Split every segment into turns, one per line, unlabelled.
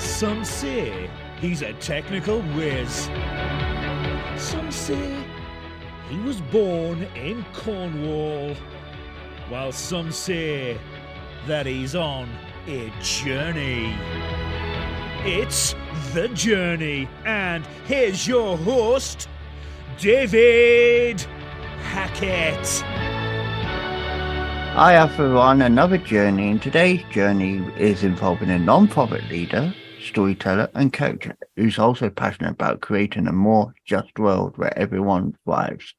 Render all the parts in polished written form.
Some say he's a technical whiz. Some say he was born in Cornwall. While some say that he's on a journey. It's The Journey, and here's your host, David Hackett.
I have on another journey, and today's journey is involving a non-profit leader, storyteller and coach who's also passionate about creating a more just world where everyone thrives.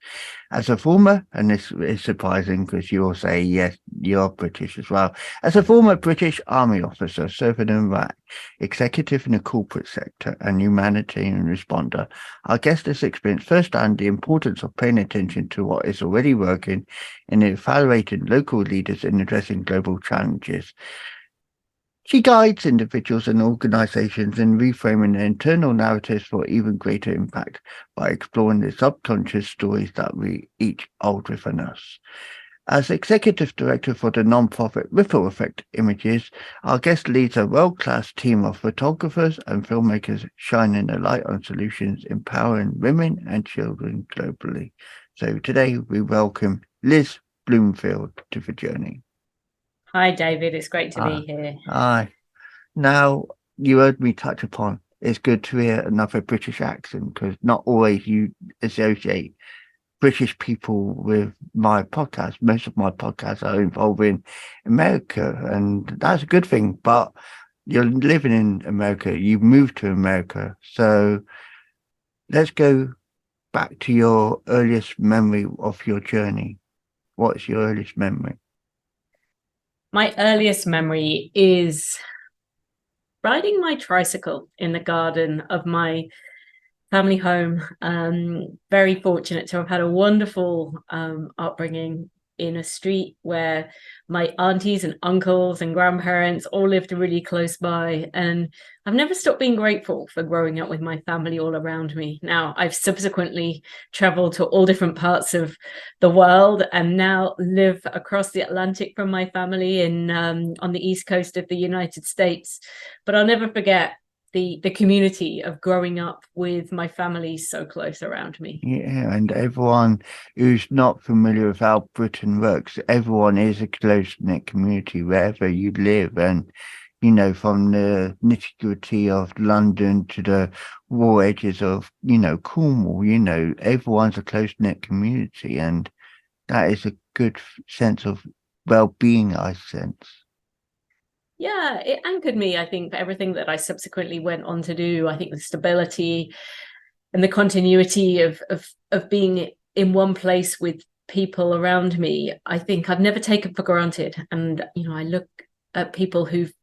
As a former, and this is surprising because you'll say, yes, you're British as well. As a former British Army officer serving in Iraq, executive in the corporate sector and humanitarian responder, our guest has experienced firsthand the importance of paying attention to what is already working in evaluating local leaders in addressing global challenges. She guides individuals and organizations in reframing their internal narratives for even greater impact by exploring the subconscious stories that we each hold within us. As Executive Director for the non-profit Ripple Effect Images, our guest leads a world-class team of photographers and filmmakers shining a light on solutions empowering women and children globally. So today we welcome Liz Bloomfield to the journey.
Hi, David. It's great to be here.
Hi. Now, you heard me touch upon, it's good to hear another British accent because not always you associate British people with my podcast. Most of my podcasts are involving America, and that's a good thing. But you're living in America, you've moved to America. So let's go back to your earliest memory of your journey. What's your earliest memory?
My earliest memory is riding my tricycle in the garden of my family home. Very fortunate to have had a wonderful upbringing in a street where my aunties and uncles and grandparents all lived really close by. And I've never stopped being grateful for growing up with my family all around me. Now, I've subsequently traveled to all different parts of the world and now live across the Atlantic from my family in on the East Coast of the United States. But I'll never forget the community of growing up with my family so close around me.
Yeah, and everyone who's not familiar with how Britain works, everyone is a close-knit community wherever you live. And, you know, from the nitty-gritty of London to the raw edges of, you know, Cornwall, you know, everyone's a close-knit community. And that is a good sense of well-being, I sense.
Yeah, it anchored me, I think, for everything that I subsequently went on to do. I think the stability and the continuity of being in one place with people around me, I think I've never taken for granted. And, you know, I look at people who've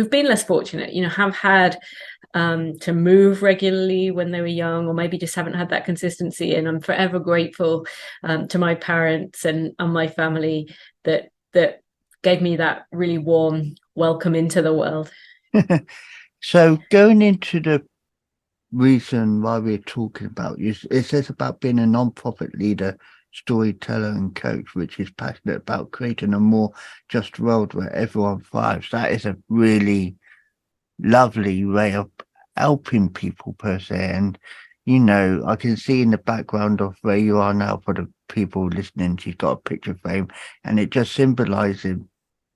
been less fortunate, you know, have had to move regularly when they were young, or maybe just haven't had that consistency. And I'm forever grateful to my parents and my family that gave me that really warm welcome into the world.
So going into the reason why we're talking about you, it says about being a non-profit leader, storyteller and coach, which is passionate about creating a more just world where everyone thrives. That is a really lovely way of helping people per se. And, you know, I can see in the background of where you are now for the people listening, she's got a picture frame and it just symbolizes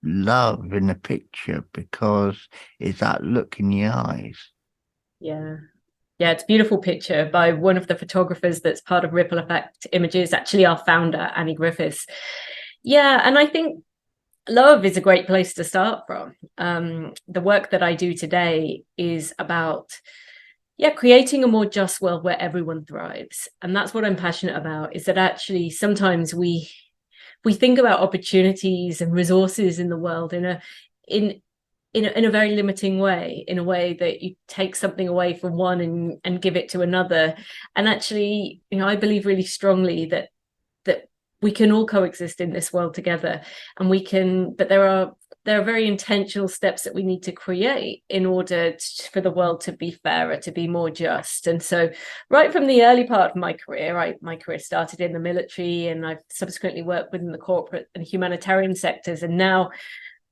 love in the picture because it's that look in the eyes.
Yeah, it's a beautiful picture by one of the photographers that's part of Ripple Effect Images, actually our founder, Annie Griffiths. Yeah, and I think love is a great place to start from. The work that I do today is about creating a more just world where everyone thrives. And that's what I'm passionate about, is that actually sometimes we think about opportunities and resources in the world in a very limiting way, in a way that you take something away from one and give it to another. And actually, you know, I believe really strongly that we can all coexist in this world together, and but there are very intentional steps that we need to create in order for the world to be fairer, to be more just. And so right from the early part of my career, my career started in the military, and I've subsequently worked within the corporate and humanitarian sectors, and now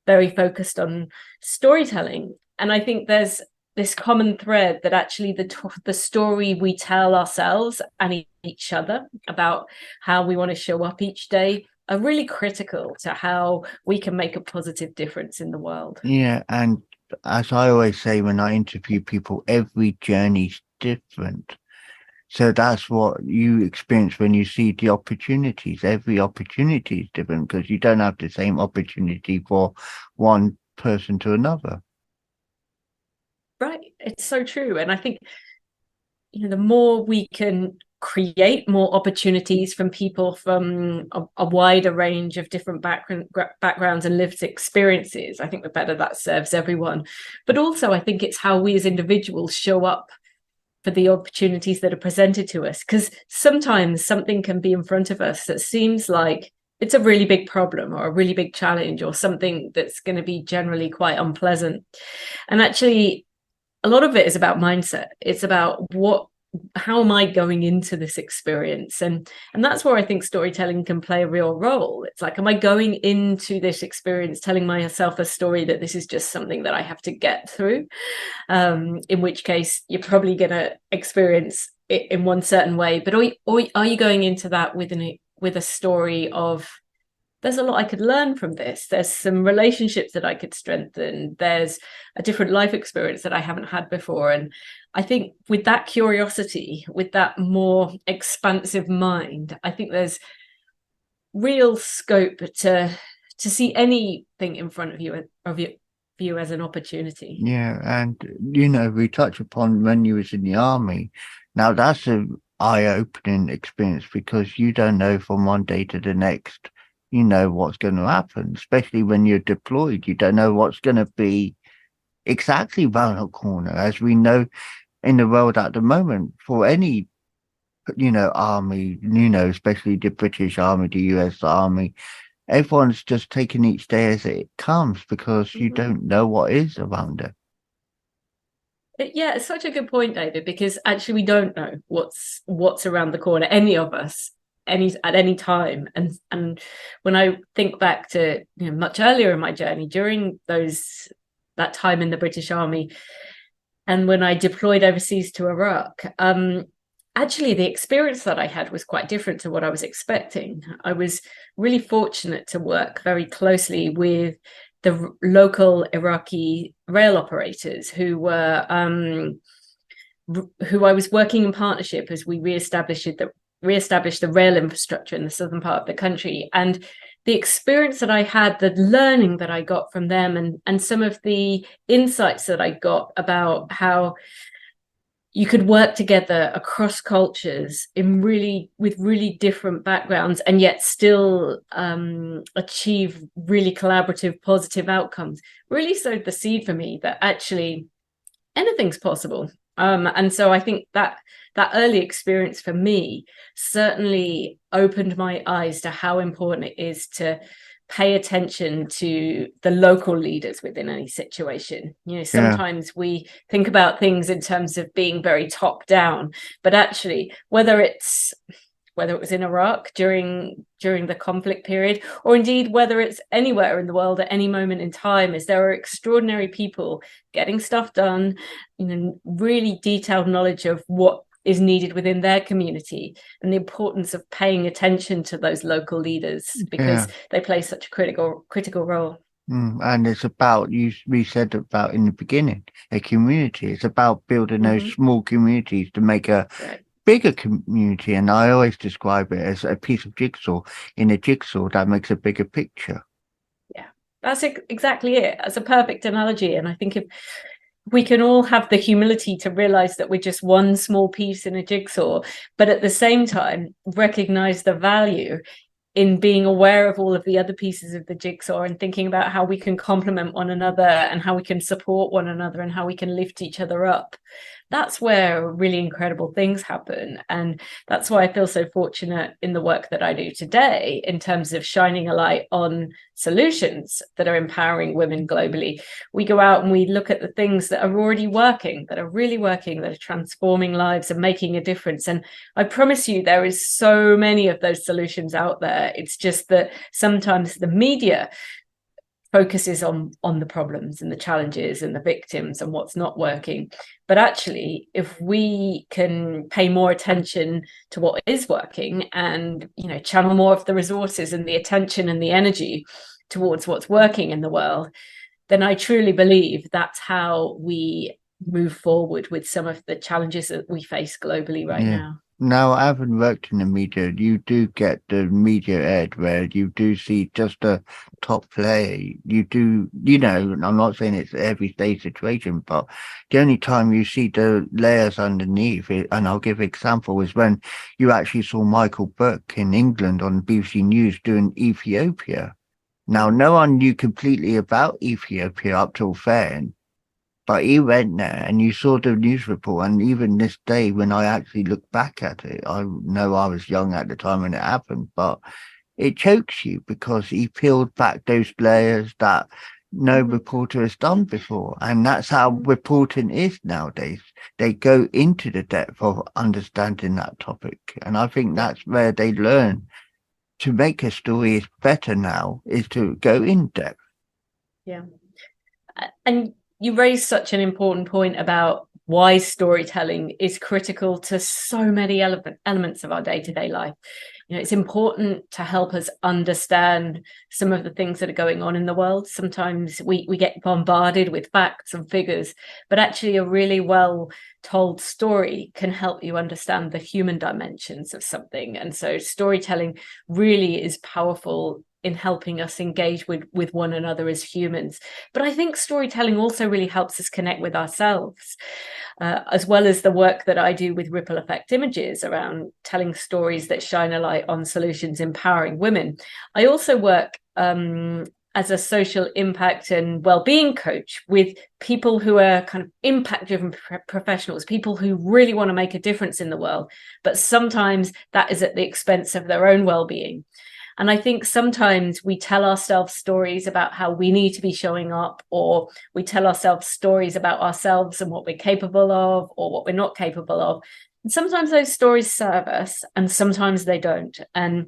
very focused on storytelling. And I think there's this common thread that actually the story we tell ourselves and each other about how we want to show up each day are really critical to how we can make a positive difference in the world.
Yeah, and as I always say when I interview people, every journey's different. So that's what you experience when you see the opportunities. Every opportunity is different because you don't have the same opportunity for one person to another.
Right. It's so true. And I think, the more we can create more opportunities from people from a wider range of different backgrounds and lived experiences, I think the better that serves everyone. But also, I think it's how we as individuals show up for the opportunities that are presented to us, because sometimes something can be in front of us that seems like it's a really big problem or a really big challenge or something that's going to be generally quite unpleasant. And actually, a lot of it is about mindset. It's about how am I going into this experience? And that's where I think storytelling can play a real role. It's like, am I going into this experience telling myself a story that this is just something that I have to get through? In which case you're probably going to experience it in one certain way. But are you going into that with a story of, there's a lot I could learn from this. There's some relationships that I could strengthen. There's a different life experience that I haven't had before. And I think with that curiosity, with that more expansive mind, I think there's real scope to see anything in front of you as an opportunity.
Yeah, and we touch upon when you was in the army. Now that's an eye-opening experience because you don't know from one day to the next what's going to happen, especially when you're deployed. You don't know what's going to be exactly around the corner, as we know in the world at the moment for any, army, especially the British Army, the US Army. Everyone's just taking each day as it comes because you don't know what is around it.
Yeah, it's such a good point, David, because actually we don't know what's around the corner, any of us, at any time. And when I think back to much earlier in my journey, during that time in the British Army, and when I deployed overseas to Iraq, actually the experience that I had was quite different to what I was expecting. I was really fortunate to work very closely with the local Iraqi rail operators who I was working in partnership as we reestablished the rail infrastructure in the southern part of the country. And the experience that I had, the learning that I got from them, and some of the insights that I got about how you could work together across cultures with really different backgrounds and yet still achieve really collaborative, positive outcomes, really sowed the seed for me that actually anything's possible. And so I think that early experience for me certainly opened my eyes to how important it is to pay attention to the local leaders within any situation. Sometimes we think about things in terms of being very top down, but actually whether it was in Iraq during the conflict period, or indeed whether it's anywhere in the world at any moment in time, is there are extraordinary people getting stuff done, really detailed knowledge of what is needed within their community, and the importance of paying attention to those local leaders because they play such a critical role.
And it's about, we said about in the beginning, a community. It's about building those small communities to make a bigger community. And I always describe it as a piece of jigsaw in a jigsaw that makes a bigger picture.
Yeah, that's exactly it. That's a perfect analogy. And I think if we can all have the humility to realize that we're just one small piece in a jigsaw, but at the same time recognize the value in being aware of all of the other pieces of the jigsaw and thinking about how we can complement one another and how we can support one another and how we can lift each other up. That's where really incredible things happen. And that's why I feel so fortunate in the work that I do today in terms of shining a light on solutions that are empowering women globally. We go out and we look at the things that are already working, that are really working, that are transforming lives and making a difference. And I promise you, there is so many of those solutions out there. It's just that sometimes the media focuses on the problems and the challenges and the victims and what's not working. But actually, if we can pay more attention to what is working and, channel more of the resources and the attention and the energy towards what's working in the world, then I truly believe that's how we move forward with some of the challenges that we face globally right now.
Now, having worked in the media, you do get the media ed where you do see just a top player. You do, I'm not saying it's everyday situation, but the only time you see the layers underneath it, and I'll give an example, is when you actually saw Michael Buck in England on BBC News doing Ethiopia. Now, no one knew completely about Ethiopia up till then. But he went there and you saw the news report, and even this day when I actually look back at it, I know I was young at the time when it happened, but it chokes you because he peeled back those layers that no reporter has done before. And that's how reporting is nowadays. They go into the depth of understanding that topic. And I think that's where they learn to make a story is better now, is to go in depth.
Yeah. And you raised such an important point about why storytelling is critical to so many elements of our day-to-day life. It's important to help us understand some of the things that are going on in the world. Sometimes we get bombarded with facts and figures, but actually a really well told story can help you understand the human dimensions of something. And so storytelling really is powerful in helping us engage with one another as humans. But I think storytelling also really helps us connect with ourselves, as well as the work that I do with Ripple Effect Images around telling stories that shine a light on solutions empowering women. I also work as a social impact and well-being coach with people who are kind of impact-driven professionals, people who really want to make a difference in the world, but sometimes that is at the expense of their own well-being. And I think sometimes we tell ourselves stories about how we need to be showing up, or we tell ourselves stories about ourselves and what we're capable of or what we're not capable of. And sometimes those stories serve us and sometimes they don't. And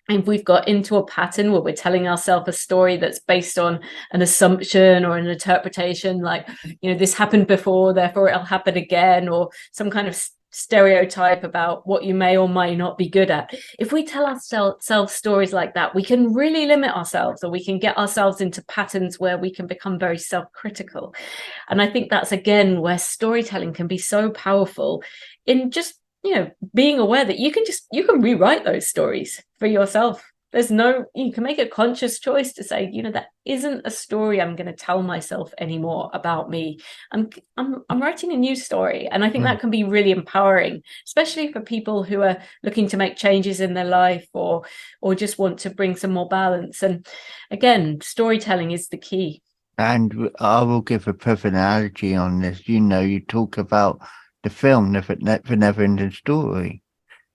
if we've got into a pattern where we're telling ourselves a story that's based on an assumption or an interpretation, like, this happened before, therefore it'll happen again, or some kind of stereotype about what you may or may not be good at. If we tell ourselves stories like that, we can really limit ourselves, or we can get ourselves into patterns where we can become very self-critical. And I think that's, again, where storytelling can be so powerful in just, being aware that you can rewrite those stories for yourself. You can make a conscious choice to say, that isn't a story I'm going to tell myself anymore about me. I'm writing a new story. And I think that can be really empowering, especially for people who are looking to make changes in their life or just want to bring some more balance. And again, storytelling is the key.
And I will give a perfect analogy on this. You talk about the film, The Never-Ending Story.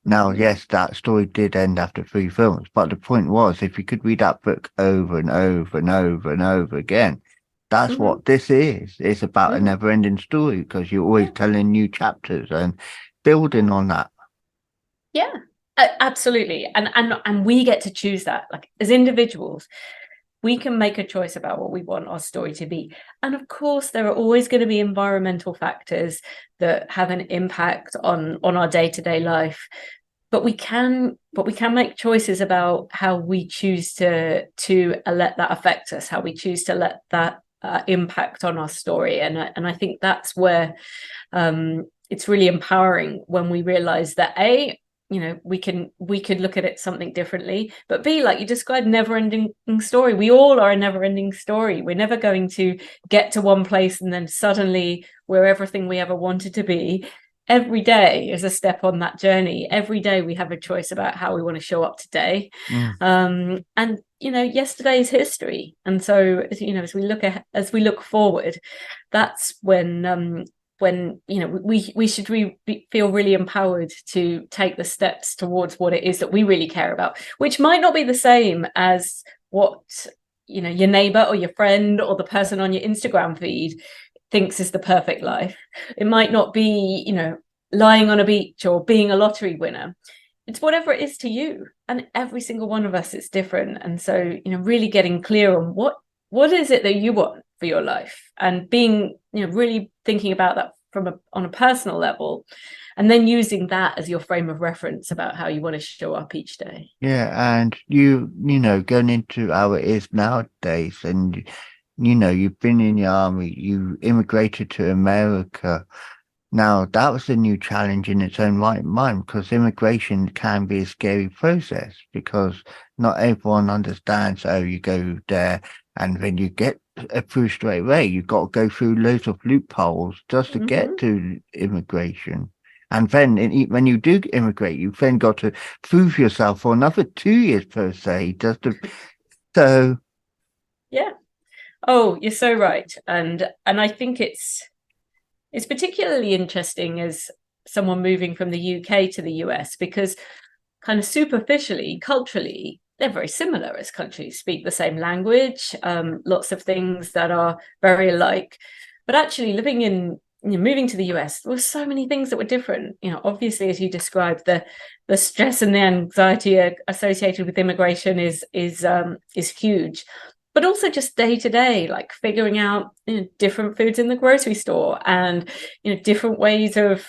Now, yes, that story did end after 3 films, but the point was, if you could read that book over and over and over and over again, that's what this is. It's about a never-ending story because you're always telling new chapters and building on that.
Yeah, absolutely. And we get to choose that. Like, as individuals, we can make a choice about what we want our story to be. And of course, there are always going to be environmental factors that have an impact on our day-to-day life. But we can make choices about how we choose to let that affect us, how we choose to let that impact on our story. And I think that's where it's really empowering when we realize that we could look at it something differently, but B, like you described, never-ending story. We all are a never-ending story. We're never going to get to one place and then suddenly we're everything we ever wanted to be. Every day is a step on that journey. Every day we have a choice about how we want to show up today. And yesterday is history. And so as we look forward, that's when we should feel really empowered to take the steps towards what it is that we really care about, which might not be the same as what your neighbor or your friend or the person on your Instagram feed thinks is the perfect life. It might not be lying on a beach or being a lottery winner. It's whatever it is to you, and every single one of us is different. And so really getting clear on what what is it that you want for your life, and being, really thinking about that on a personal level, and then using that as your frame of reference about how you want to show up each day.
Yeah, and going into how it is nowadays, and you've been in the army, you immigrated to America. Now, that was a new challenge in its own right mind, because immigration can be a scary process, because not everyone understands, oh, you go there and then you get approved straight away. You've got to go through loads of loopholes just to get to immigration. And then when you do immigrate, you've then got to prove yourself for another 2 years per se, so.
Yeah. Oh, you're so right. And I think it's particularly interesting as someone moving from the UK to the US, because kind of superficially, culturally, they're very similar as countries, speak the same language, lots of things that are very alike. But actually moving to the US, there were so many things that were different. Obviously, as you described, the stress and the anxiety associated with immigration is huge. But also just day to day, like figuring out different foods in the grocery store, and different ways of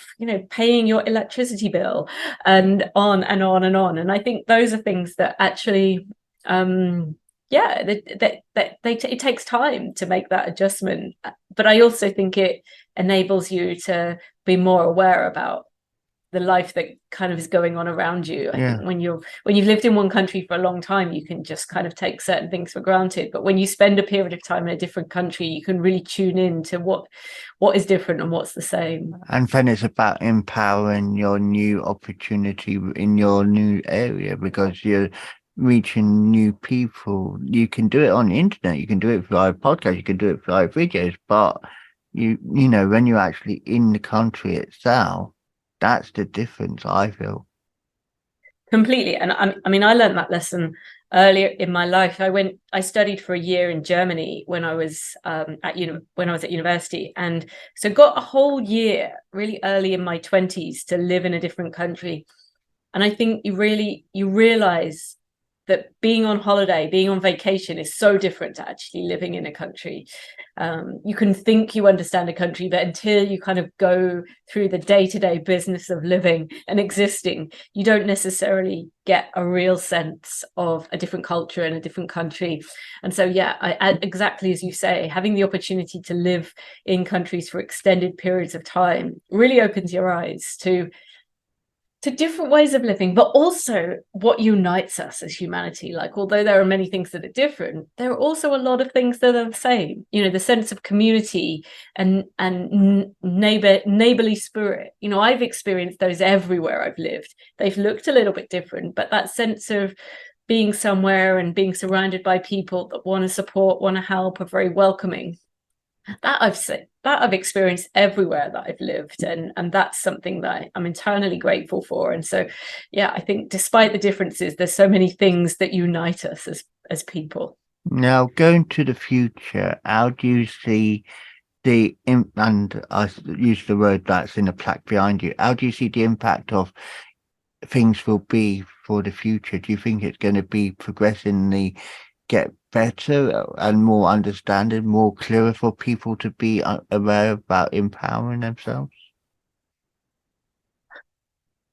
paying your electricity bill, and on and on and on. And I think those are things that actually, it takes time to make that adjustment. But I also think it enables you to be more aware about the life that kind of is going on around you. I think when you've lived in one country for a long time, you can just kind of take certain things for granted. But when you spend a period of time in a different country, you can really tune in to what is different and what's the same.
And then it's about empowering your new opportunity in your new area, because you're reaching new people. You can do it on the internet, you can do it via podcasts, you can do it via videos, but when you're actually in the country itself, that's the difference, I feel.
Completely. And I mean, I learned that lesson earlier in my life. I studied for a year in Germany when I was at university, and so got a whole year really early in my 20s to live in a different country. And I think you realize that being on holiday, being on vacation is so different to actually living in a country. You can think you understand a country, but until you kind of go through the day-to-day business of living and existing, you don't necessarily get a real sense of a different culture in a different country. And so, exactly as you say, having the opportunity to live in countries for extended periods of time really opens your eyes to different ways of living, but also what unites us as humanity. Like, although there are many things that are different, there are also a lot of things that are the same. The sense of community and neighborly spirit. I've experienced those everywhere I've lived. They've looked a little bit different, but that sense of being somewhere and being surrounded by people that want to support, want to help, are very welcoming. That I've experienced everywhere that I've lived, and that's something that I'm eternally grateful for. And so, I think despite the differences, there's so many things that unite us as people.
Now, going to the future, how do you see and I use the word that's in the plaque behind you, how do you see the impact of things will be for the future? Do you think it's going to be progressively get better and more understanding, more clearer for people to be aware about empowering themselves?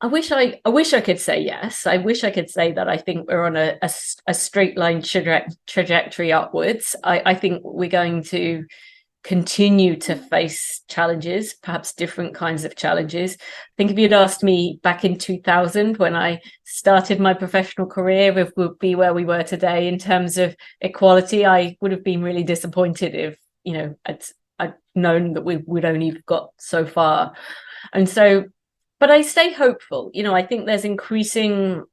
I wish I could say yes. I wish I could say that I think we're on a straight line trajectory upwards. I think we're going to continue to face challenges, perhaps different kinds of challenges. I think if you'd asked me back in 2000, when I started my professional career, if we'd be where we were today in terms of equality, I would have been really disappointed if, I'd known that we would only have got so far. And so, but I stay hopeful. I think there's increasing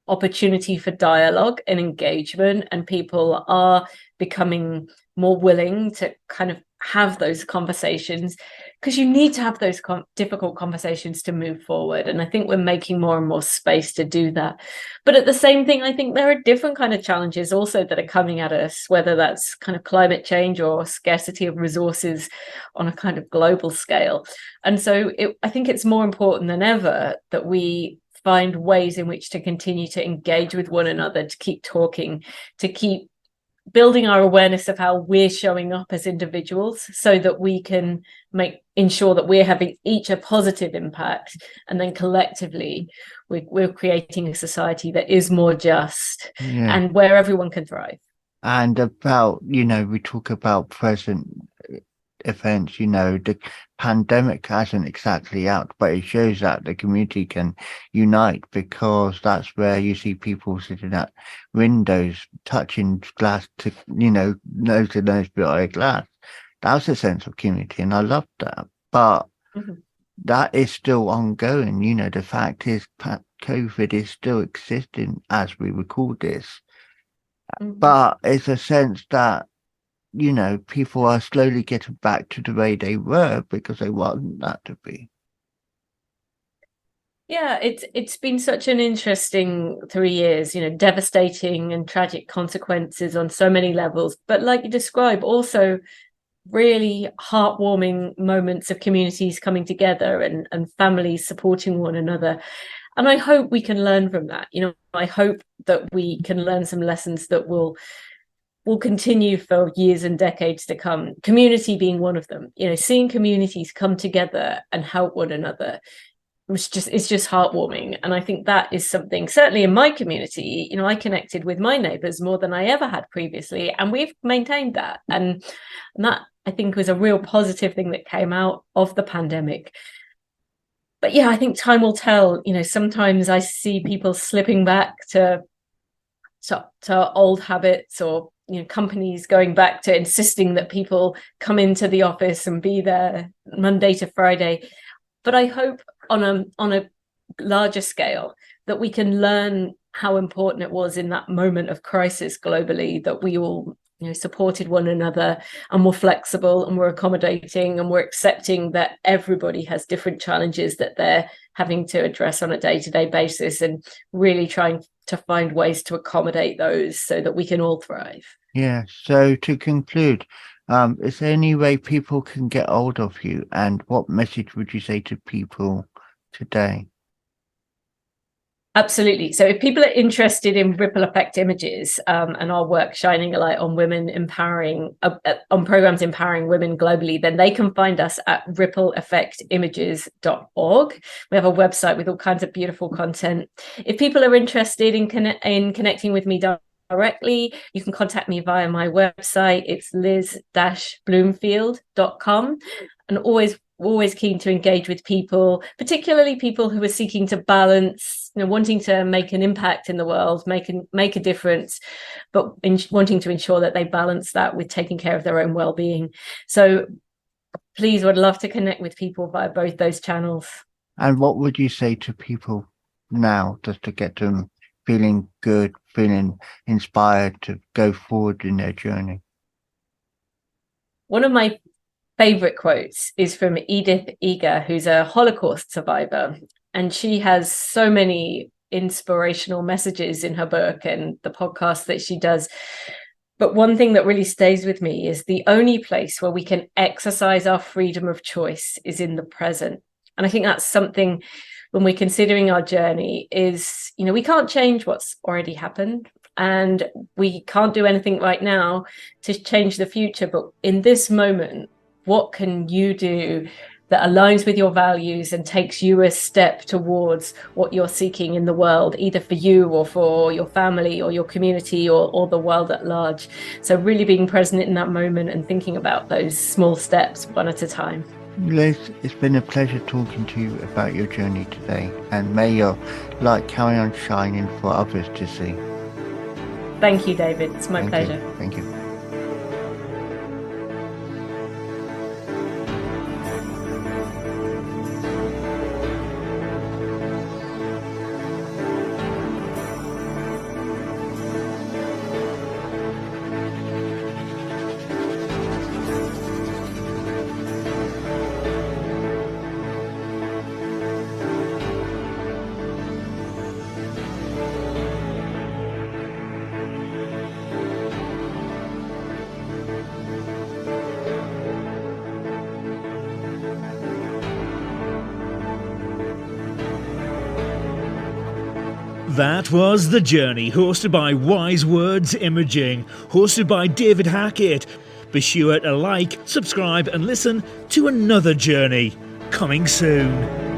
opportunity for dialogue and engagement, and people are becoming more willing to kind of have those conversations, because you need to have those difficult conversations to move forward. And I think we're making more and more space to do that. But at the same thing, I think there are different kind of challenges also that are coming at us, whether that's kind of climate change or scarcity of resources on a kind of global scale. And so I think it's more important than ever that we find ways in which to continue to engage with one another, to keep talking, to keep building our awareness of how we're showing up as individuals so that we can ensure that we're having each a positive impact, and then collectively we're creating a society that is more just and where everyone can thrive.
And about, we talk about present events, the pandemic hasn't exactly out, but it shows that the community can unite, because that's where you see people sitting at windows touching glass to nose to nose behind glass. That's a sense of community, and I love that. But that is still ongoing. The fact is COVID is still existing as we record this, but it's a sense that people are slowly getting back to the way they were, because they want that to be.
Yeah, it's been such an interesting 3 years, devastating and tragic consequences on so many levels. But like you describe, also really heartwarming moments of communities coming together and families supporting one another. And I hope we can learn from that. I hope that we can learn some lessons that will continue for years and decades to come. Community being one of them. Seeing communities come together and help one another, it's just heartwarming. And I think that is something, certainly in my community, I connected with my neighbours more than I ever had previously, and we've maintained that. And that, I think, was a real positive thing that came out of the pandemic. But yeah, I think time will tell. Sometimes I see people slipping back to old habits, or companies going back to insisting that people come into the office and be there Monday to Friday. But I hope on a larger scale that we can learn how important it was in that moment of crisis globally, that we all supported one another, and were flexible, and were accommodating, and were accepting that everybody has different challenges that they're having to address on a day-to-day basis, and really trying to find ways to accommodate those so that we can all thrive.
Yeah. So to conclude, is there any way people can get hold of you, and what message would you say to people today?
Absolutely. So if people are interested in ripple effect images and our work shining a light on women empowering, on programs empowering women globally, then they can find us at rippleeffectimages.org. We have a website with all kinds of beautiful content. If people are interested in connecting with me directly, you can contact me via my website. It's liz-bloomfield.com, and always keen to engage with people, particularly people who are seeking to balance, wanting to make an impact in the world, make a difference, but wanting to ensure that they balance that with taking care of their own well-being. So please, would love to connect with people via both those channels.
And what would you say to people now, just to get them feeling good, feeling inspired to go forward in their journey?
One of my favorite quotes is from Edith Eger, who's a Holocaust survivor, and she has so many inspirational messages in her book and the podcast that she does. But one thing that really stays with me is the only place where we can exercise our freedom of choice is in the present. And I think that's something, when we're considering our journey, is, we can't change what's already happened, and we can't do anything right now to change the future. But in this moment, what can you do that aligns with your values and takes you a step towards what you're seeking in the world, either for you or for your family or your community or the world at large? So really being present in that moment and thinking about those small steps one at a time.
Liz, it's been a pleasure talking to you about your journey today, and may your light carry on shining for others to see.
Thank you, David. It's my pleasure.
Thank you.
That was The Journey, hosted by Wise Words Imaging, hosted by David Hackett. Be sure to like, subscribe and listen to another journey coming soon.